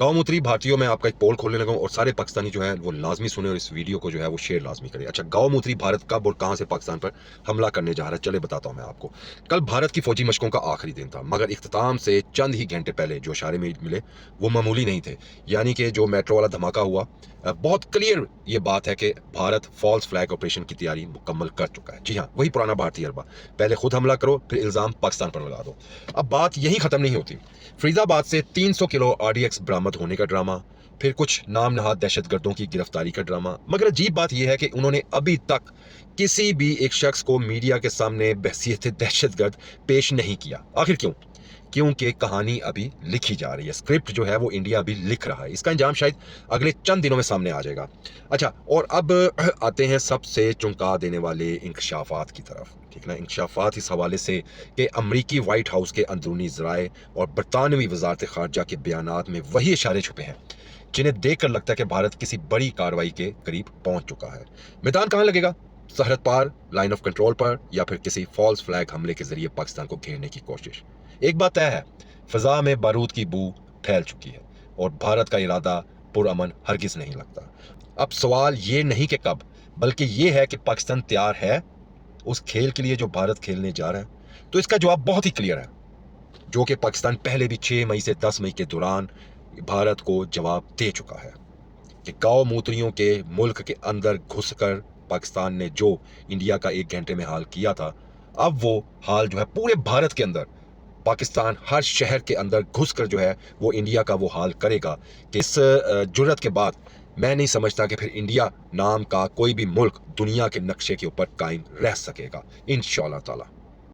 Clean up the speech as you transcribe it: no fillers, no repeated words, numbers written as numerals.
गौमूत्री भारतीयों में आपका एक पोल खोलने लगा हूं और सारे पाकिस्तानी जो है वो लाजमी सुने और इस वीडियो को जो है वो शेयर लाजमी करें। अच्छा, गौमूत्री भारत कब और कहां से पाकिस्तान पर हमला करने जा रहा है, चले बताता हूं मैं आपको। कल भारत की फौजी मशकों का आखिरी दिन था, मगर इख्तिताम से चंद ही घंटे पहले जो इशारे में मिले वो मामूली नहीं थे। यानी कि जो मेट्रो वाला धमाका हुआ, बहुत क्लियर ये बात है कि भारत फॉल्स फ्लैग ऑपरेशन की तैयारी मुकम्मल कर चुका है। जी हाँ, वही पुराना भारतीय अरबा, पहले खुद हमला करो फिर इल्ज़ाम पाकिस्तान पर लगा दो। अब बात यही ख़त्म नहीं होती। फरीदाबाद से 300 किलो आरडीएक्स बरामद होने का ड्रामा, फिर कुछ नाम नहाद दहशतगर्दों की गिरफ्तारी का ड्रामा। मगर अजीब बात यह है कि उन्होंने अभी तक किसी भी एक शख्स को मीडिया के सामने बहसीयत दहशतगर्द पेश नहीं किया। आखिर क्यों? क्योंकि कहानी अभी लिखी जा रही है, स्क्रिप्ट जो है वो इंडिया अभी लिख रहा है। इसका अंजाम शायद अगले चंद दिनों में सामने आ जाएगा। अच्छा, और अब आते हैं सबसे चौंका देने वाले इंकशाफात की तरफ। ठीक ना, इंकशाफात इस हवाले से कि अमरीकी वाइट हाउस के अंदरूनी ज़राए और बरतानवी वजारत खारजा के बयानात में वही इशारे छुपे हैं जिन्हें देखकर लगता है कि भारत किसी बड़ी कार्रवाई के करीब पहुंच चुका है। मैदान कहाँ लगेगा? सरहद पार, लाइन ऑफ कंट्रोल पर, या फिर किसी फॉल्स फ्लैग हमले के जरिए पाकिस्तान को घेरने की कोशिश? एक बात तय है, फिजा में बारूद की बू फैल चुकी है और भारत का इरादा पुरअमन हरगिज नहीं लगता। अब सवाल ये नहीं कि कब, बल्कि ये है कि पाकिस्तान तैयार है उस खेल के लिए जो भारत खेलने जा रहा है। तो इसका जवाब बहुत ही क्लियर है, जो कि पाकिस्तान पहले भी 6 मई से 10 मई के दौरान भारत को जवाब दे चुका है कि गौ मूत्रियों के मुल्क के अंदर घुसकर पाकिस्तान ने जो इंडिया का 1 घंटे में हाल किया था, अब वो हाल जो है पूरे भारत के अंदर, पाकिस्तान हर शहर के अंदर घुसकर जो है वो इंडिया का वो हाल करेगा कि इस जुर्रत के बाद मैं नहीं समझता कि फिर इंडिया नाम का कोई भी मुल्क दुनिया के नक्शे के ऊपर कायम रह सकेगा, इंशाअल्लाह ताला।